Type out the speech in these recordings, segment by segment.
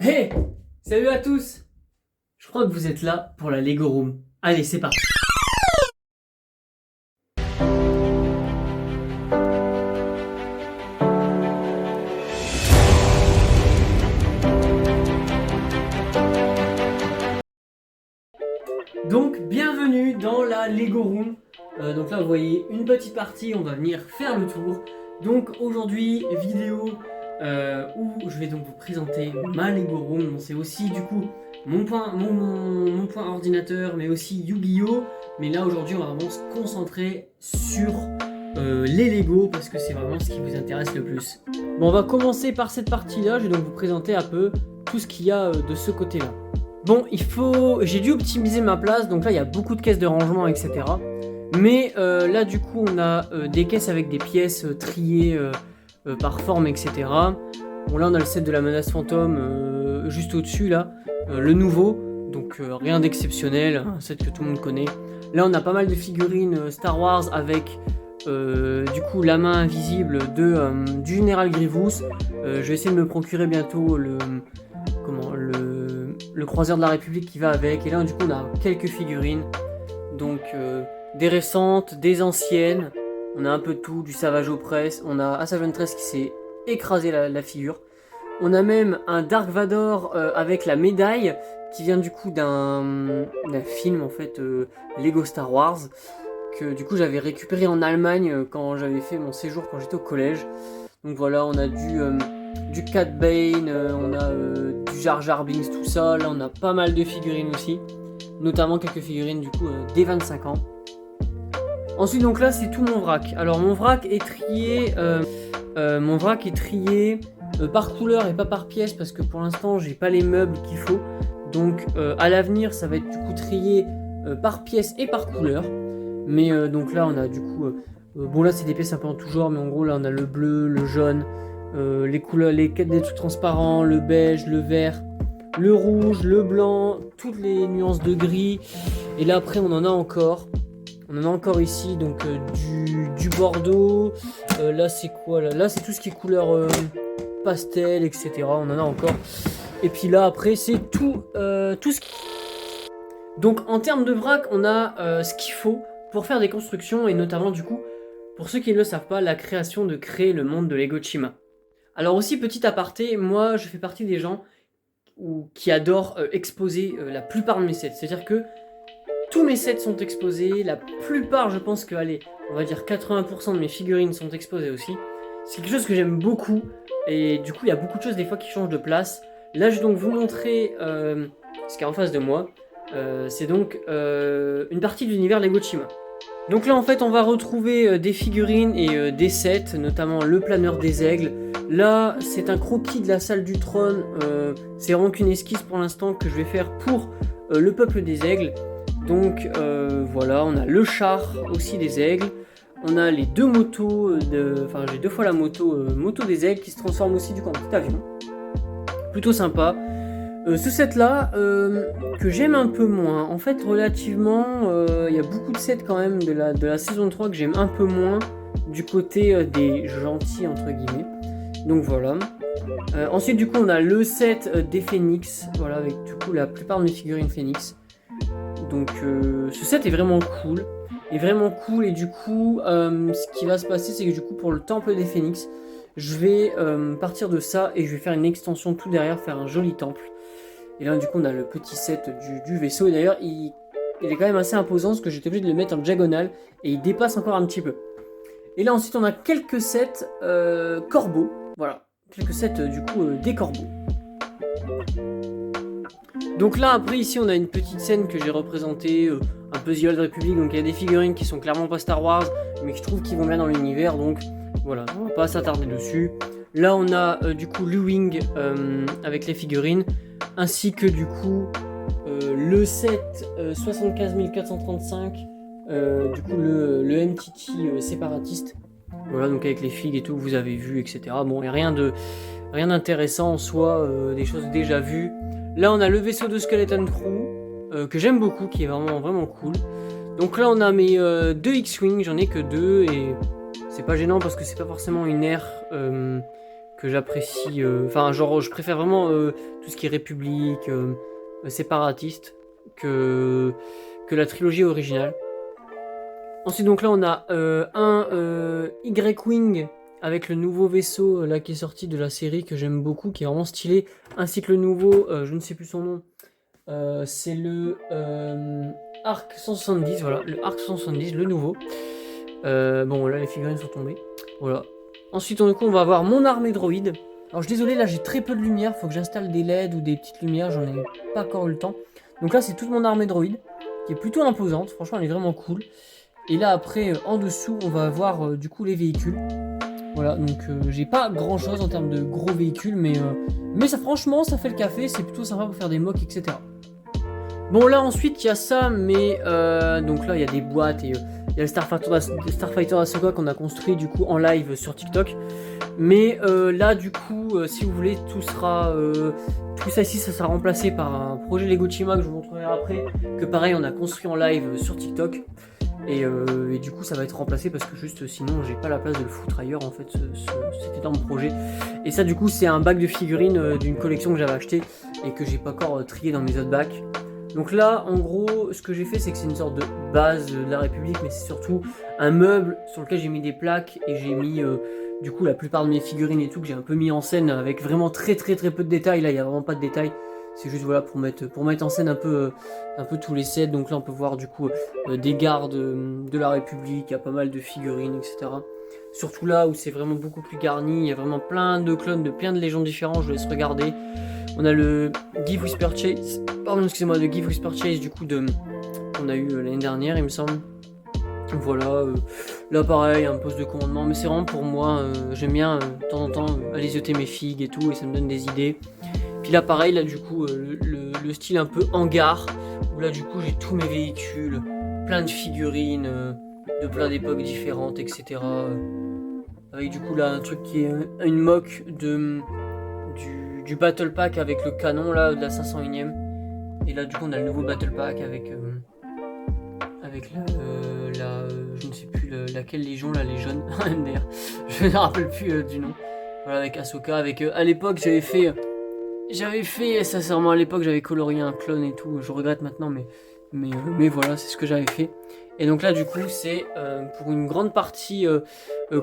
Hey! Salut à tous! Je crois que vous êtes là pour la Lego Room. Allez, c'est parti! Donc, bienvenue dans la Lego Room. Donc là, vous voyez une petite partie, on va venir faire le tour. Donc aujourd'hui, vidéo où je vais donc vous présenter ma Lego Room. C'est aussi du coup mon point ordinateur, mais aussi Yu-Gi-Oh! Mais là aujourd'hui, on va vraiment se concentrer sur les Lego parce que c'est vraiment ce qui vous intéresse le plus. Bon, on va commencer par cette partie-là. Je vais donc vous présenter un peu tout ce qu'il y a de ce côté-là. Bon, j'ai dû optimiser ma place, donc là il y a beaucoup de caisses de rangement, etc. Mais là du coup on a des caisses avec des pièces triées par forme, etc. Bon là on a le set de la menace fantôme juste au-dessus là, le nouveau, donc rien d'exceptionnel, un set que tout le monde connaît. Là on a pas mal de figurines Star Wars avec du coup la main invisible du général Grievous. Je vais essayer de me procurer bientôt le croiseur de la République qui va avec. Et là du coup on a quelques figurines, donc des récentes, des anciennes, on a un peu de tout, du Savage Opress, on a Asajj Ventress qui s'est écrasé la figure, on a même un Dark Vador avec la médaille qui vient du coup d'un film en fait, Lego Star Wars, que du coup j'avais récupéré en Allemagne quand j'avais fait mon séjour quand j'étais au collège. Donc voilà, on a du Cat Bane, on a du Jar Jar Binks, tout ça. Là on a pas mal de figurines aussi, notamment quelques figurines du coup des 25 ans. Ensuite donc là c'est tout mon vrac. Alors mon vrac est trié, par couleur et pas par pièce parce que pour l'instant j'ai pas les meubles qu'il faut. Donc à l'avenir ça va être du coup trié par pièce et par couleur. Mais donc là on a du coup, bon là c'est des pièces un peu en tout genre, mais en gros là on a le bleu, le jaune, les couleurs, les trucs transparents, le beige, le vert, le rouge, le blanc, toutes les nuances de gris. Et là après on en a encore ici, donc du bordeaux. Là c'est quoi là c'est tout ce qui est couleur pastel, etc. On en a encore. Et puis là après c'est tout ce qui... Donc en termes de vrac on a ce qu'il faut pour faire des constructions, et notamment du coup, pour ceux qui ne le savent pas, la création de créer le monde de Lego Chima. Alors aussi, petit aparté, moi je fais partie des gens qui adorent exposer la plupart de mes sets. C'est-à-dire que tous mes sets sont exposés, la plupart, je pense que, allez, on va dire 80% de mes figurines sont exposées aussi. C'est quelque chose que j'aime beaucoup, et du coup il y a beaucoup de choses des fois qui changent de place. Là je vais donc vous montrer ce qu'il y a en face de moi. C'est donc une partie de l'univers Lego Chima. Donc là en fait on va retrouver des figurines et des sets, notamment le planeur des aigles. Là c'est un croquis de la salle du trône, c'est vraiment qu'une esquisse pour l'instant que je vais faire pour le peuple des aigles. Donc voilà, on a le char aussi des aigles, on a les deux motos, enfin j'ai deux fois la moto des aigles qui se transforme aussi du coup en petit avion. Plutôt sympa. Ce set là que j'aime un peu moins, en fait relativement, il y a beaucoup de sets quand même de la saison 3 que j'aime un peu moins du côté des gentils entre guillemets. Donc voilà. Ensuite du coup on a le set des Phoenix, voilà, avec du coup la plupart de mes figurines Phoenix. Donc ce set est vraiment cool. Et du coup ce qui va se passer c'est que du coup pour le temple des Phoenix, je vais partir de ça et je vais faire une extension tout derrière, faire un joli temple. Et là du coup on a le petit set du vaisseau, et d'ailleurs il est quand même assez imposant parce que j'étais obligé de le mettre en diagonale et il dépasse encore un petit peu. Et là ensuite on a quelques sets corbeaux, voilà, quelques sets du coup des corbeaux. Donc là après ici on a une petite scène que j'ai représentée, un peu The Old Republic, donc il y a des figurines qui sont clairement pas Star Wars mais que je trouve qui vont bien dans l'univers, donc voilà, on va pas s'attarder dessus. Là on a du coup Luwing avec les figurines, ainsi que du coup le set 75 435, du coup le MTT séparatiste. Voilà, donc avec les figues et tout, vous avez vu, etc. Bon, il n'y a rien d'intéressant en soi, des choses déjà vues. Là, on a le vaisseau de Skeleton Crew, que j'aime beaucoup, qui est vraiment cool. Donc là, on a mes deux X-Wing, j'en ai que deux, et c'est pas gênant parce que c'est pas forcément une ère que que j'apprécie. Enfin, genre, je préfère vraiment tout ce qui est République, séparatiste, que la trilogie originale. Ensuite, donc là, on a un Y-Wing avec le nouveau vaisseau là qui est sorti de la série que j'aime beaucoup, qui est vraiment stylé, ainsi que le nouveau, je ne sais plus son nom, c'est le Arc 170, voilà, le Arc 170, le nouveau. Bon, là, les figurines sont tombées, voilà. Ensuite, du coup, on va avoir mon armée droïde. Alors, je suis désolé, là, j'ai très peu de lumière, faut que j'installe des LED ou des petites lumières, j'en ai pas encore eu le temps. Donc là, c'est toute mon armée droïde, qui est plutôt imposante, franchement, elle est vraiment cool. Et là après en dessous on va avoir du coup les véhicules. Voilà, donc j'ai pas grand chose en termes de gros véhicules, mais ça franchement ça fait le café, c'est plutôt sympa pour faire des mocks, etc. Bon là ensuite il y a ça, mais donc là il y a des boîtes et il y a le Starfighter Ahsoka qu'on a construit du coup en live sur TikTok. Mais là du coup si vous voulez tout ça ici ça sera remplacé par un projet Lego Chima que je vous montrerai après, que pareil on a construit en live sur TikTok. Et du coup ça va être remplacé parce que juste sinon j'ai pas la place de le foutre ailleurs en fait cet énorme projet. Et ça du coup c'est un bac de figurines d'une collection que j'avais acheté et que j'ai pas encore trié dans mes autres bacs. Donc là en gros ce que j'ai fait c'est que c'est une sorte de base de la République, mais c'est surtout un meuble sur lequel j'ai mis des plaques et j'ai mis du coup la plupart de mes figurines et tout que j'ai un peu mis en scène avec vraiment très peu de détails. Là il y a vraiment pas de détails. C'est juste voilà pour mettre en scène un peu tous les sets. Donc là on peut voir du coup des gardes de la République, il y a pas mal de figurines, etc. Surtout là où c'est vraiment beaucoup plus garni, il y a vraiment plein de clones de plein de légendes différents, je vous laisse regarder. On a le Give Whisper Chase, pardon excusez-moi, de Give Whisper Chase du coup qu'on a eu l'année dernière il me semble. Voilà, là pareil, un poste de commandement, mais c'est vraiment pour moi, j'aime bien de temps en temps aller zioter mes figues et tout, et ça me donne des idées. Puis là pareil, là du coup le style un peu hangar, où là du coup j'ai tous mes véhicules, plein de figurines de plein d'époques différentes, etc. Avec du coup là un truc qui est une mock du Battle Pack avec le canon là de la 501ème. Et là du coup on a le nouveau Battle Pack avec je ne sais plus laquelle légion, là les jaunes, d'ailleurs je ne me rappelle plus du nom. Voilà, avec Ahsoka, avec à l'époque j'avais fait sincèrement à l'époque j'avais colorié un clone et tout, je regrette maintenant mais voilà c'est ce que j'avais fait. Et donc là du coup c'est pour une grande partie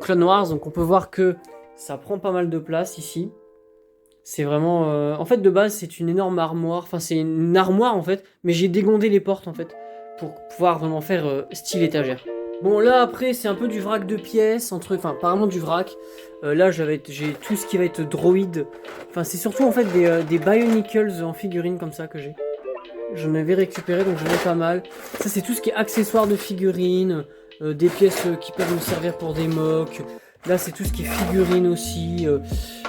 Clone Wars, donc on peut voir que ça prend pas mal de place ici. C'est vraiment en fait de base c'est une énorme armoire, enfin c'est une armoire en fait, mais j'ai dégondé les portes en fait pour pouvoir vraiment faire style étagère. Bon là après c'est un peu du vrac de pièces, enfin pas vraiment du vrac. Là j'ai tout ce qui va être droïde. Enfin c'est surtout en fait des Bionicles en figurines comme ça que j'ai. J'en avais récupéré donc j'en ai pas mal. Ça c'est tout ce qui est accessoires de figurines, des pièces qui peuvent me servir pour des mocks. Là c'est tout ce qui est figurines aussi.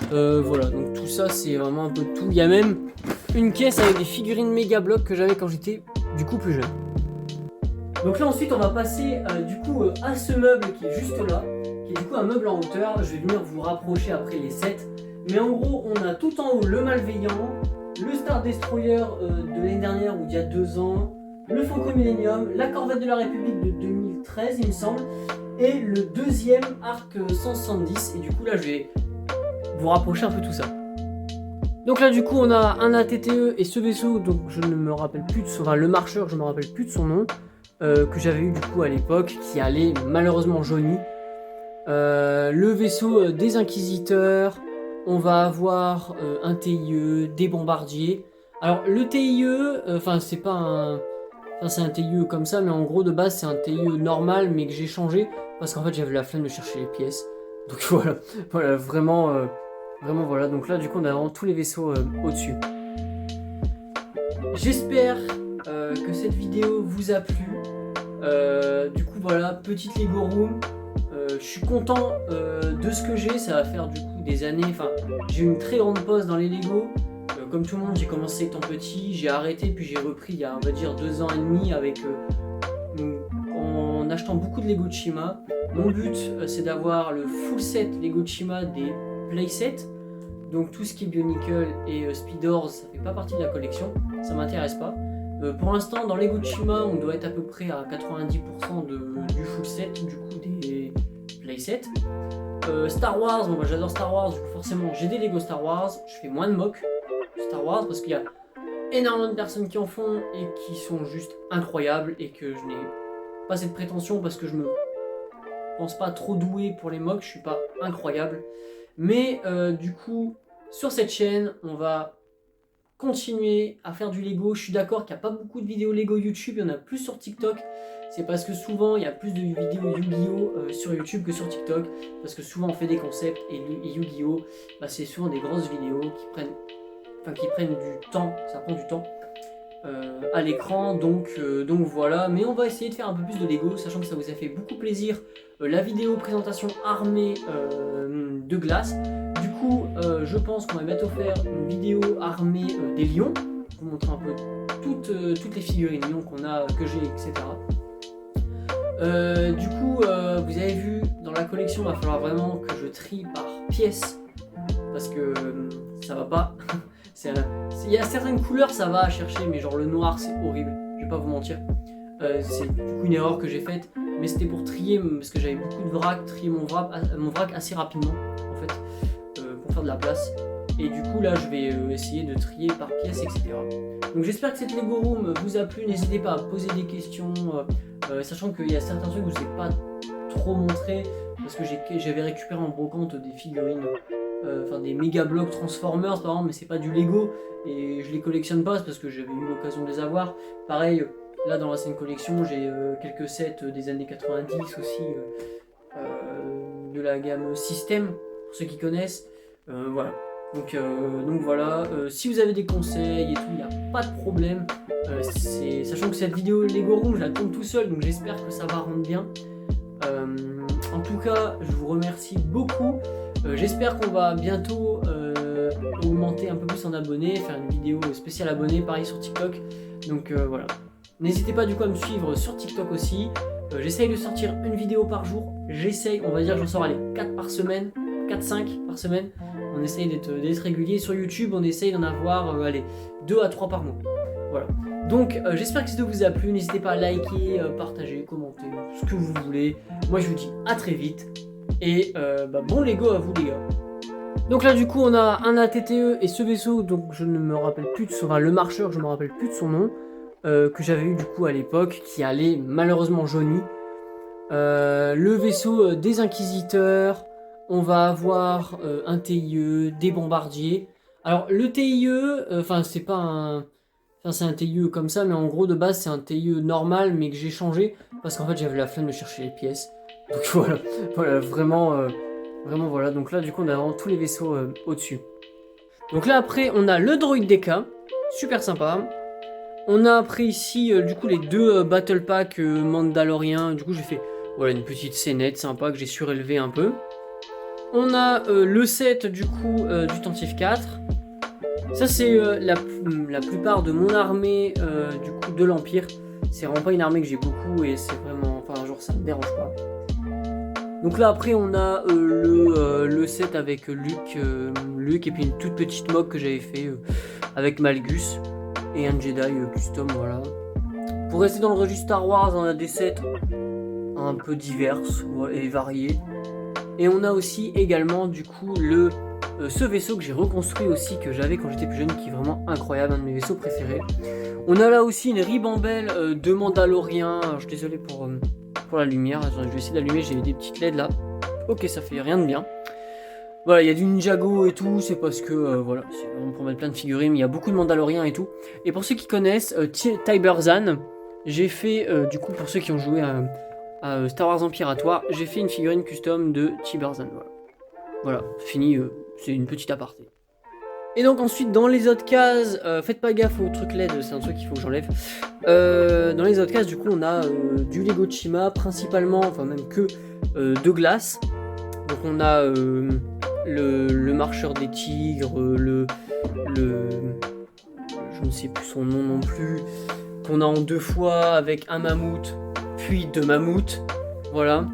Voilà donc tout ça c'est vraiment un peu de tout. Il y a même une caisse avec des figurines méga blocs que j'avais quand j'étais du coup plus jeune. Donc là ensuite on va passer du coup à ce meuble qui est juste là, qui est du coup un meuble en hauteur. Je vais venir vous rapprocher après les sets. Mais en gros on a tout en haut le Malveillant, le Star Destroyer de l'année dernière ou d'il y a 2 ans, le Faucon Millennium, la Corvette de la République de 2013 il me semble, et le deuxième Arc 170. Et du coup là je vais vous rapprocher un peu tout ça. Donc là du coup on a un ATTE et ce vaisseau, donc je ne me rappelle plus de son, enfin le marcheur je ne me rappelle plus de son nom. Que j'avais eu du coup à l'époque, qui allait malheureusement jauni. Le vaisseau des Inquisiteurs, on va avoir un TIE, des bombardiers. Alors le TIE, enfin c'est pas un... Enfin c'est un TIE comme ça, mais en gros de base c'est un TIE normal, mais que j'ai changé, parce qu'en fait j'avais la flemme de chercher les pièces. Donc voilà, vraiment voilà. Donc là du coup on a vraiment tous les vaisseaux au-dessus. J'espère que cette vidéo vous a plu. Du coup voilà, petite Lego Room. Je suis content de ce que j'ai, ça va faire du coup des années, enfin j'ai eu une très grande pause dans les Lego. Comme tout le monde j'ai commencé étant petit, j'ai arrêté puis j'ai repris il y a on va dire 2 ans et demi avec en achetant beaucoup de Lego Chima. Mon but c'est d'avoir le full set Lego Chima des playsets. Donc tout ce qui est Bionicle et Speedors, ça fait pas partie de la collection, ça m'intéresse pas. Pour l'instant dans Lego Chima on doit être à peu près à 90% du full set du coup des playsets. Star Wars, bon, bah, j'adore Star Wars, du coup forcément j'ai des Lego Star Wars, je fais moins de mock Star Wars parce qu'il y a énormément de personnes qui en font et qui sont juste incroyables et que je n'ai pas cette prétention parce que je me pense pas trop doué pour les mocks, je suis pas incroyable. Mais du coup, sur cette chaîne, on va continuer à faire du Lego. Je suis d'accord qu'il n'y a pas beaucoup de vidéos Lego YouTube, il y en a plus sur TikTok. C'est parce que souvent il y a plus de vidéos Yu-Gi-Oh sur YouTube que sur TikTok. Parce que souvent on fait des concepts et Yu-Gi-Oh, bah, c'est souvent des grosses vidéos qui prennent du temps, ça prend du temps à l'écran. Donc voilà, mais on va essayer de faire un peu plus de Lego, sachant que ça vous a fait beaucoup plaisir la vidéo présentation armée de glace. Du coup, je pense qu'on va bientôt faire une vidéo armée des lions, pour vous montrer un peu toutes les figurines lions qu'on a, que j'ai, etc. Du coup, vous avez vu, dans la collection, il va falloir vraiment que je trie par pièce, parce que ça va pas. Il y a certaines couleurs, ça va à chercher, mais genre le noir, c'est horrible, je vais pas vous mentir. C'est du coup une erreur que j'ai faite, mais c'était pour trier, parce que j'avais beaucoup de vrac, trier mon vrac assez rapidement, en fait, pour faire de la place. Et du coup, là, je vais essayer de trier par pièce, etc. Donc j'espère que cette Lego Room vous a plu, n'hésitez pas à poser des questions, sachant qu'il y a certains trucs que je vous ai pas trop montré, parce que j'avais récupéré en brocante des figurines, des méga blocs Transformers par exemple, mais c'est pas du Lego, et je les collectionne pas, c'est parce que j'avais eu l'occasion de les avoir. Pareil, là dans l'ancienne collection, j'ai quelques sets des années 90 aussi, de la gamme System, pour ceux qui connaissent, voilà. Donc voilà, si vous avez des conseils et tout, il n'y a pas de problème. Sachant que cette vidéo Lego Room, je la tourne tout seul, donc j'espère que ça va rendre bien. En tout cas, je vous remercie beaucoup. J'espère qu'on va bientôt augmenter un peu plus en abonnés, faire une vidéo spéciale abonnés, pareil sur TikTok. Donc voilà. N'hésitez pas du coup à me suivre sur TikTok aussi. J'essaye de sortir une vidéo par jour. J'essaye, on va dire, j'en sors 4 par semaine, 4-5 par semaine. On essaye d'être régulier. Sur YouTube, on essaye d'en avoir 2 à 3 par mois. Voilà. Donc j'espère que cette vidéo vous a plu. N'hésitez pas à liker, partager, commenter, ce que vous voulez. Moi je vous dis à très vite. Et bon Lego à vous les gars. Donc là du coup on a un ATTE et ce vaisseau, donc je ne me rappelle plus de son, le marcheur, je me rappelle plus de son nom, que j'avais eu du coup à l'époque, qui allait malheureusement jauni. Le vaisseau des inquisiteurs, on va avoir un TIE, des bombardiers. Alors le TIE, c'est pas un... c'est un TIE comme ça, mais en gros de base c'est un TIE normal, mais que j'ai changé, parce qu'en fait j'avais la flemme de chercher les pièces. Donc voilà, vraiment voilà. Donc là du coup on a vraiment tous les vaisseaux au-dessus. Donc là après on a le droïde DK, super sympa. On a après ici du coup les deux battle pack mandaloriens. Du coup j'ai fait une petite scénette sympa que j'ai surélevé un peu. On a le set du coup du Tantive 4. Ça c'est la plupart de mon armée du coup de l'Empire. C'est vraiment pas une armée que j'ai beaucoup et c'est vraiment, genre ça me dérange pas. Donc là après on a le set avec Luke et puis une toute petite mock que j'avais fait avec Malgus et un Jedi custom, voilà. Pour rester dans le registre Star Wars, on a des sets un peu divers et variés. Et on a aussi également du coup ce vaisseau que j'ai reconstruit aussi, que j'avais quand j'étais plus jeune, qui est vraiment incroyable, un de mes vaisseaux préférés. On a là aussi une ribambelle de Mandaloriens. Alors, je suis désolé pour la lumière, je vais essayer d'allumer, j'ai des petites LED là. Ok, ça fait rien de bien. Voilà, il y a du Ninjago et tout, c'est parce que voilà, c'est vraiment pour mettre plein de figurines, il y a beaucoup de Mandaloriens et tout. Et pour ceux qui connaissent Tiberzan, j'ai fait, du coup pour ceux qui ont joué à Star Wars Empiratoire, j'ai fait une figurine custom de Tiberzan, voilà, fini, c'est une petite aparté. Et donc ensuite dans les autres cases, faites pas gaffe au truc LED, c'est un truc qu'il faut que j'enlève. Dans les autres cases du coup on a du Lego Chima principalement, enfin même que de glace. Donc on a le marcheur des tigres, je ne sais plus son nom non plus, qu'on a en 2 fois avec un mammouth, puis 2 mammouths, voilà.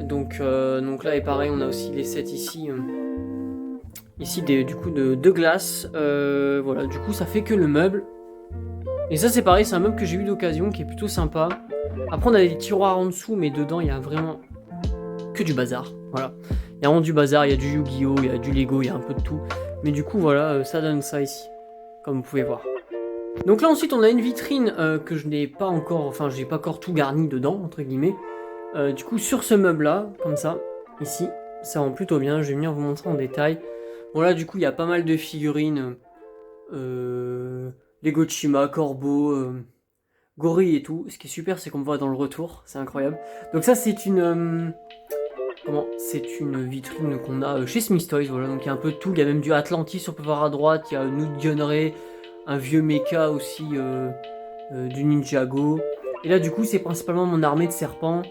Donc là et pareil on a aussi les sets ici. Du coup de glace, voilà, du coup ça fait que le meuble. Et ça c'est pareil, c'est un meuble que j'ai eu d'occasion qui est plutôt sympa. Après on a des tiroirs en dessous, mais dedans il y a vraiment que du bazar, voilà. Il y a vraiment du bazar, il y a du Yu-Gi-Oh, il y a du Lego, il y a un peu de tout. Mais du coup voilà, ça donne ça ici, comme vous pouvez voir. Donc là ensuite on a une vitrine que je n'ai pas encore, enfin j'ai pas encore tout garni dedans, entre guillemets. Du coup sur ce meuble là, comme ça, ici, ça rend plutôt bien, je vais venir vous montrer en détail. Bon là du coup il y a pas mal de figurines, Lego Chima, Corbeau, Gorille et tout. Ce qui est super c'est qu'on me voit dans le retour, c'est incroyable. Donc ça c'est une... c'est une vitrine qu'on a chez Smith Toys, voilà, donc il y a un peu de tout, il y a même du Atlantis, on peut voir à droite, il y a Nude Gunray, un vieux mecha aussi du Ninjago. Et là du coup c'est principalement mon armée de serpents,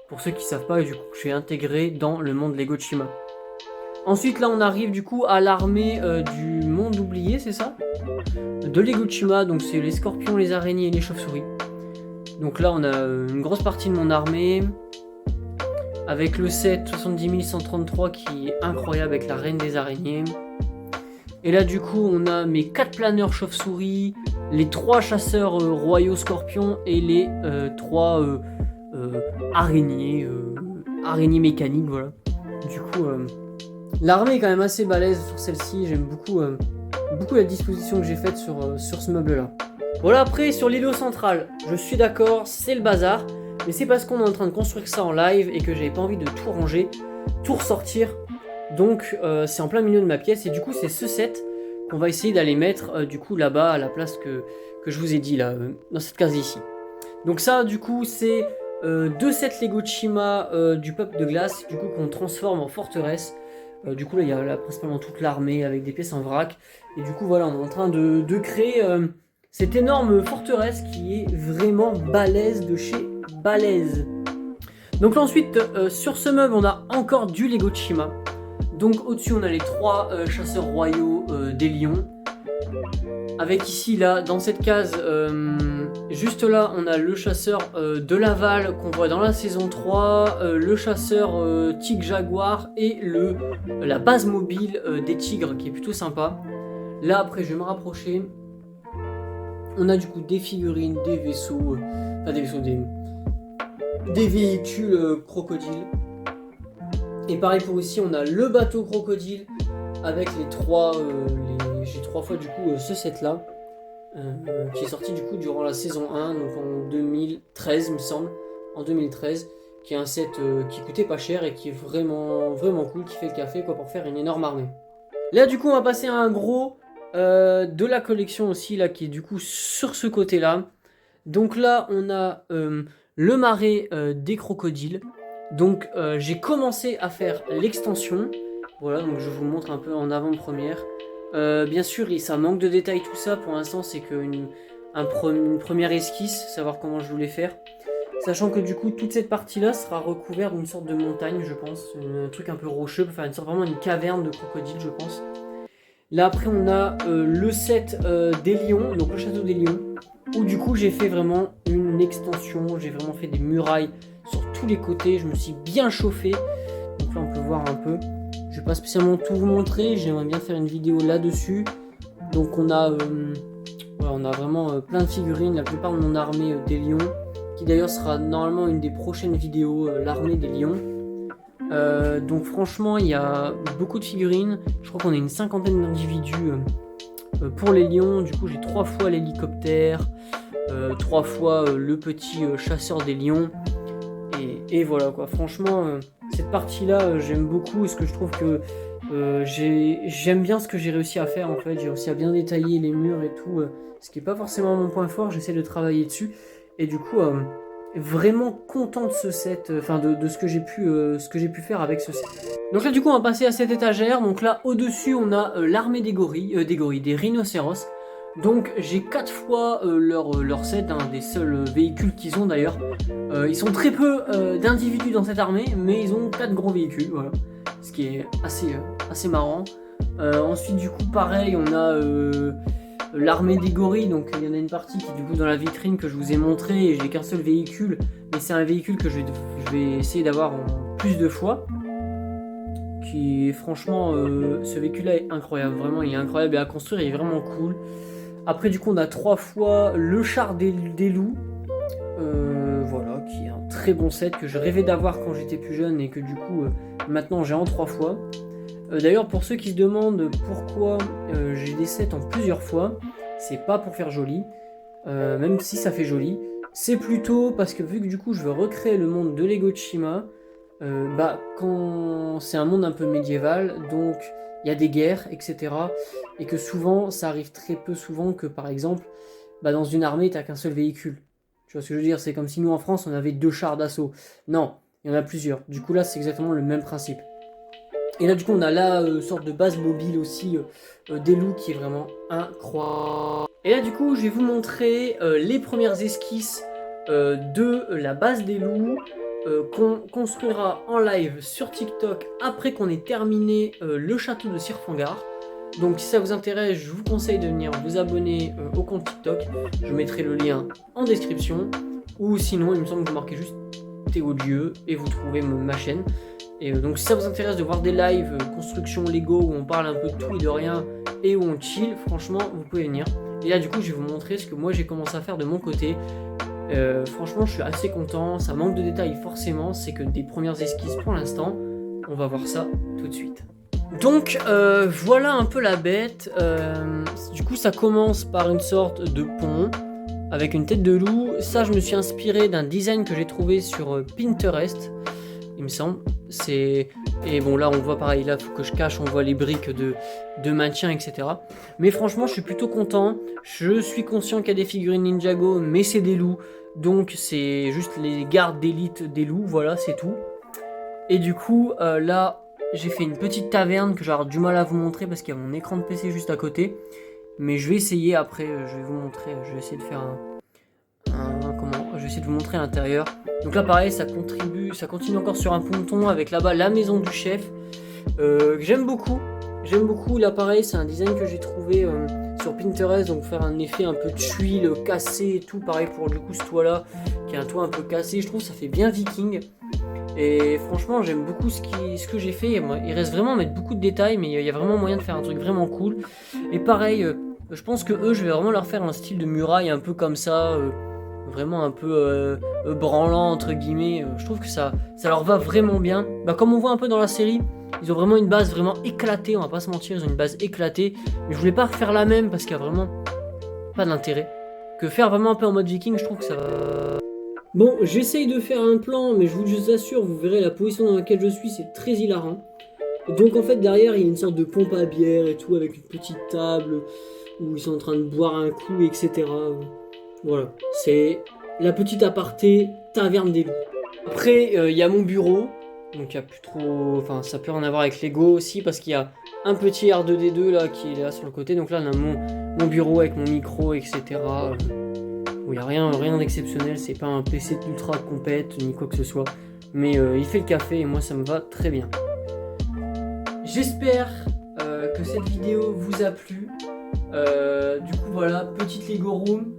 pour ceux qui savent pas, et du coup que j'ai intégré dans le monde Lego Chima. Ensuite là on arrive du coup à l'armée du monde oublié, c'est ça? De Lego Chima, donc c'est les scorpions, les araignées et les chauves-souris. Donc là on a une grosse partie de mon armée, avec le set 70133 qui est incroyable avec la reine des araignées. Et là du coup on a mes 4 planeurs chauves-souris, les 3 chasseurs royaux scorpions et les 3 araignées mécaniques, voilà. Du coup l'armée est quand même assez balèze sur celle-ci, j'aime beaucoup la disposition que j'ai faite sur ce meuble là. Voilà, après sur l'îlot central, je suis d'accord, c'est le bazar, mais c'est parce qu'on est en train de construire ça en live et que j'avais pas envie de tout ranger, tout ressortir. Donc c'est en plein milieu de ma pièce et du coup c'est ce set qu'on va essayer d'aller mettre du coup là-bas à la place que je vous ai dit là, dans cette case ici. Donc ça du coup c'est 2 sets Lego Chima du peuple de glace, du coup qu'on transforme en forteresse. Du coup là il y a là, principalement toute l'armée avec des pièces en vrac. Et du coup voilà on est en train de créer cette énorme forteresse qui est vraiment balèze de chez balèze. Donc là ensuite sur ce meuble on a encore du Lego Chima. Donc au-dessus on a les 3 chasseurs royaux des lions. Avec ici là dans cette case juste là on a le chasseur de Laval qu'on voit dans la saison 3, le chasseur tigre jaguar et la base mobile des tigres qui est plutôt sympa. Là après je vais me rapprocher. On a du coup des figurines, des vaisseaux, des véhicules crocodiles. Et pareil pour ici, on a le bateau crocodile avec les 3, j'ai 3 fois du coup ce set là, qui est sorti du coup durant la saison 1, donc en 2013 il me semble, en 2013, qui est un set qui coûtait pas cher et qui est vraiment cool, qui fait le café quoi pour faire une énorme armée. Là du coup on va passer à un gros de la collection aussi là qui est du coup sur ce côté là. Donc là on a le marais des crocodiles. Donc j'ai commencé à faire l'extension. Voilà, donc je vous montre un peu en avant-première. Bien sûr ça manque de détails tout ça. Pour l'instant c'est qu'une première esquisse, savoir comment je voulais faire. Sachant que du coup toute cette partie là sera recouverte d'une sorte de montagne je pense. Un truc un peu rocheux pour faire vraiment une caverne de crocodiles je pense. Là après on a le set des lions, donc le château des lions, où du coup j'ai fait vraiment une extension, j'ai vraiment fait des murailles sur tous les côtés, je me suis bien chauffé. Donc là on peut voir un peu, je vais pas spécialement tout vous montrer, j'aimerais bien faire une vidéo là-dessus. Donc on a vraiment plein de figurines, la plupart de mon armée des lions, qui d'ailleurs sera normalement une des prochaines vidéos, l'armée des lions. Donc franchement il y a beaucoup de figurines, je crois qu'on a une 50aine d'individus pour les lions. Du coup j'ai 3 fois l'hélicoptère, 3 fois le petit chasseur des lions et voilà quoi. Franchement cette partie là j'aime beaucoup, parce que je trouve que j'aime bien ce que j'ai réussi à faire en fait. J'ai réussi à bien détailler les murs et tout, ce qui est pas forcément mon point fort, j'essaie de travailler dessus et du coup vraiment content de ce set, de ce que j'ai pu faire avec ce set. Donc là du coup on va passer à cette étagère. Donc là au dessus on a l'armée des rhinocéros. Donc j'ai 4 fois leur set, des seuls véhicules qu'ils ont d'ailleurs. Ils sont très peu d'individus dans cette armée, mais ils ont 4 gros véhicules, voilà. Ce qui est assez marrant. Ensuite du coup pareil on a l'armée des gorilles, donc il y en a une partie qui est du coup dans la vitrine que je vous ai montré, et j'ai qu'un seul véhicule, mais c'est un véhicule que je vais essayer d'avoir en plus de fois. Qui franchement, ce véhicule là est incroyable, vraiment il est incroyable et à construire, il est vraiment cool. Après du coup on a 3 fois le char des loups, voilà, qui est un très bon set que je rêvais d'avoir quand j'étais plus jeune et que du coup maintenant j'ai en 3 fois. D'ailleurs pour ceux qui se demandent pourquoi j'ai des sets en plusieurs fois, c'est pas pour faire joli, même si ça fait joli, c'est plutôt parce que vu que du coup je veux recréer le monde de Lego Tsushima, quand c'est un monde un peu médiéval, donc il y a des guerres, etc. Et que souvent, ça arrive très peu souvent que par exemple, dans une armée, t'as qu'un seul véhicule. Tu vois ce que je veux dire? C'est comme si nous en France, on avait 2 chars d'assaut. Non, il y en a plusieurs. Du coup là, c'est exactement le même principe. Et là, du coup, on a la sorte de base mobile aussi des loups qui est vraiment incroyable. Et là, du coup, je vais vous montrer les premières esquisses de la base des loups qu'on construira en live sur TikTok après qu'on ait terminé le château de Sirfangar. Donc si ça vous intéresse, je vous conseille de venir vous abonner au compte TikTok. Je mettrai le lien en description. Ou sinon, il me semble que vous marquez juste Théo Dieu et vous trouvez ma chaîne. Et donc si ça vous intéresse de voir des lives construction Lego où on parle un peu de tout et de rien et où on chill, franchement, vous pouvez venir. Et là, du coup, je vais vous montrer ce que moi j'ai commencé à faire de mon côté. Franchement, je suis assez content. Ça manque de détails forcément. C'est que des premières esquisses pour l'instant. On va voir ça tout de suite. Donc voilà un peu la bête. Du coup, ça commence par une sorte de pont avec une tête de loup. Ça, je me suis inspiré d'un design que j'ai trouvé sur Pinterest, il me semble. Et bon, là on voit pareil, là faut que je cache, on voit les briques de maintien, etc. Mais franchement, je suis plutôt content. Je suis conscient qu'il y a des figurines Ninjago, mais c'est des loups, donc c'est juste les gardes d'élite des loups, voilà, c'est tout. Et du coup, là, j'ai fait une petite taverne que j'aurai du mal à vous montrer parce qu'il y a mon écran de PC juste à côté. Mais je vais essayer après, je vais vous montrer, je vais essayer de faire je vais essayer de vous montrer l'intérieur. Donc là pareil, ça continue encore sur un ponton avec là-bas la maison du chef. Que j'aime beaucoup. Là pareil, c'est un design que j'ai trouvé sur Pinterest, donc faire un effet un peu de tuile cassé et tout. Pareil pour du coup ce toit là, qui est un toit un peu cassé. Je trouve que ça fait bien viking. Et franchement, j'aime beaucoup ce que j'ai fait. Il reste vraiment à mettre beaucoup de détails, mais il y a vraiment moyen de faire un truc vraiment cool. Et pareil, je pense que eux, je vais vraiment leur faire un style de muraille un peu comme ça. Vraiment un peu branlant entre guillemets. Je trouve que ça leur va vraiment bien. Comme on voit un peu dans la série, ils ont vraiment une base vraiment éclatée, on va pas se mentir, ils ont une base éclatée. Mais je voulais pas refaire la même parce qu'il y a vraiment pas d'intérêt. Que faire vraiment un peu en mode viking, je trouve que ça va. Bon, j'essaye de faire un plan, mais je vous assure, vous verrez la position dans laquelle je suis, c'est très hilarant. Donc en fait derrière il y a une sorte de pompe à bière et tout avec une petite table où ils sont en train de boire un coup, etc. Voilà, c'est la petite aparté taverne des loups. Après, il y a mon bureau, donc il y a plus trop... Enfin, ça peut en avoir avec Lego aussi, parce qu'il y a un petit R2D2 là, qui est là sur le côté. Donc là, on a mon bureau avec mon micro, etc. Où il n'y a rien d'exceptionnel, c'est pas un PC d'ultra compète, ni quoi que ce soit. Mais il fait le café, et moi, ça me va très bien. J'espère que cette vidéo vous a plu. Du coup, voilà, petite Lego Room.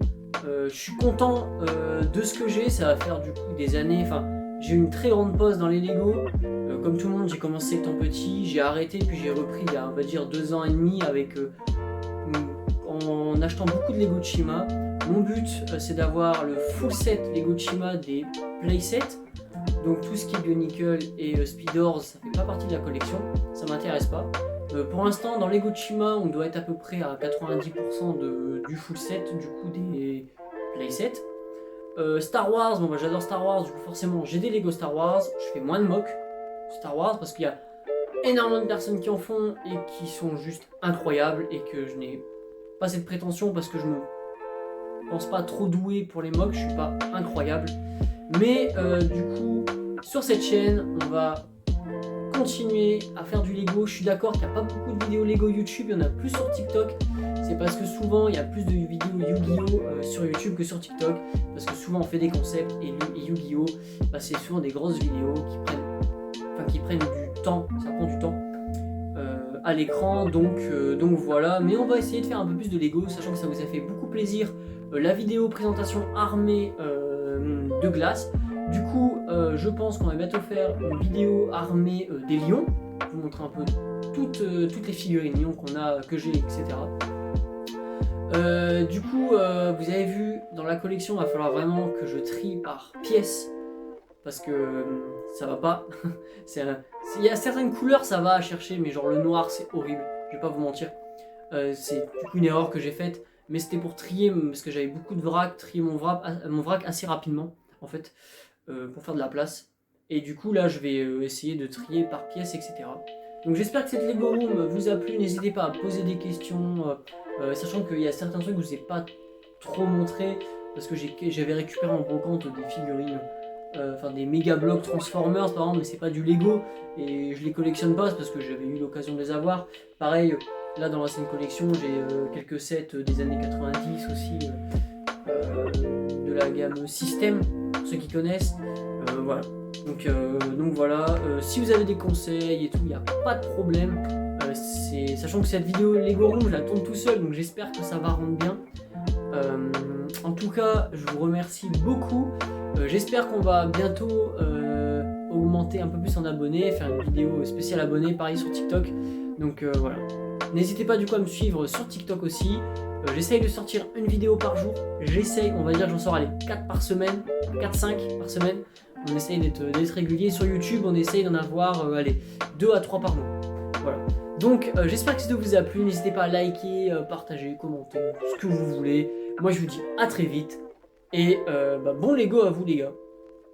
Je suis content de ce que j'ai, ça va faire du coup des années, enfin j'ai eu une très grande pause dans les Lego, comme tout le monde j'ai commencé étant petit, j'ai arrêté puis j'ai repris il y a on va dire 2 ans et demi avec en achetant beaucoup de Lego Tsushima. Mon but c'est d'avoir le full set Lego Tsushima des playsets, donc tout ce qui est Bionicle et Speedors ça fait pas partie de la collection, ça m'intéresse pas. Pour l'instant, dans Lego Tsushima, on doit être à peu près à 90% du full set, du coup des playsets. Star Wars, bon j'adore Star Wars, du coup forcément j'ai des Lego Star Wars, je fais moins de mock Star Wars parce qu'il y a énormément de personnes qui en font et qui sont juste incroyables et que je n'ai pas cette prétention parce que je me pense pas trop doué pour les mocks, je suis pas incroyable. Mais du coup, sur cette chaîne, on va continuer à faire du Lego. Je suis d'accord qu'il n'y a pas beaucoup de vidéos Lego YouTube, il y en a plus sur TikTok. C'est parce que souvent il y a plus de vidéos Yu-Gi-Oh sur YouTube que sur TikTok. Parce que souvent on fait des concepts et Yu-Gi-Oh c'est souvent des grosses vidéos qui prennent du temps, ça prend du temps à l'écran. Donc voilà, mais on va essayer de faire un peu plus de Lego, sachant que ça vous a fait beaucoup plaisir la vidéo présentation armée de glace. Du coup, je pense qu'on va bientôt faire une vidéo armée des lions. Je vais vous montrer un peu toutes les figurines lions qu'on a, que j'ai, etc. Du coup, vous avez vu, dans la collection, il va falloir vraiment que je trie par pièce parce que ça va pas. Il y a certaines couleurs, ça va à chercher, mais genre le noir, c'est horrible. Je vais pas vous mentir. C'est du coup une erreur que j'ai faite, mais c'était pour trier, parce que j'avais beaucoup de vrac, trier mon vrac assez rapidement, en fait, pour faire de la place. Et du coup, là, je vais essayer de trier par pièce, etc. Donc j'espère que cette Lego Room vous a plu. N'hésitez pas à poser des questions, sachant qu'il y a certains trucs que je vous ai pas trop montré, parce que j'avais récupéré en brocante des figurines, enfin des méga blocs Transformers par exemple, mais c'est pas du Lego, et je les collectionne pas, c'est parce que j'avais eu l'occasion de les avoir. Pareil, là dans l'ancienne collection, j'ai quelques sets des années 90 aussi, de la gamme System, pour ceux qui connaissent. Voilà. Donc voilà, si vous avez des conseils et tout, il n'y a pas de problème. Sachant que cette vidéo Lego Room, je la tourne tout seul, donc j'espère que ça va rendre bien. En tout cas, je vous remercie beaucoup. J'espère qu'on va bientôt augmenter un peu plus en abonnés, faire une vidéo spéciale abonnés, pareil sur TikTok. Donc voilà. N'hésitez pas du coup à me suivre sur TikTok aussi. J'essaye de sortir une vidéo par jour. J'essaye, on va dire, j'en sors 4 par semaine, 4-5 par semaine. On essaye d'être régulier. Sur YouTube, on essaye d'en avoir 2 à 3 par mois. Voilà. Donc j'espère que cette vidéo vous a plu. N'hésitez pas à liker, partager, commenter, ce que vous voulez. Moi je vous dis à très vite. Et bon Lego à vous les gars.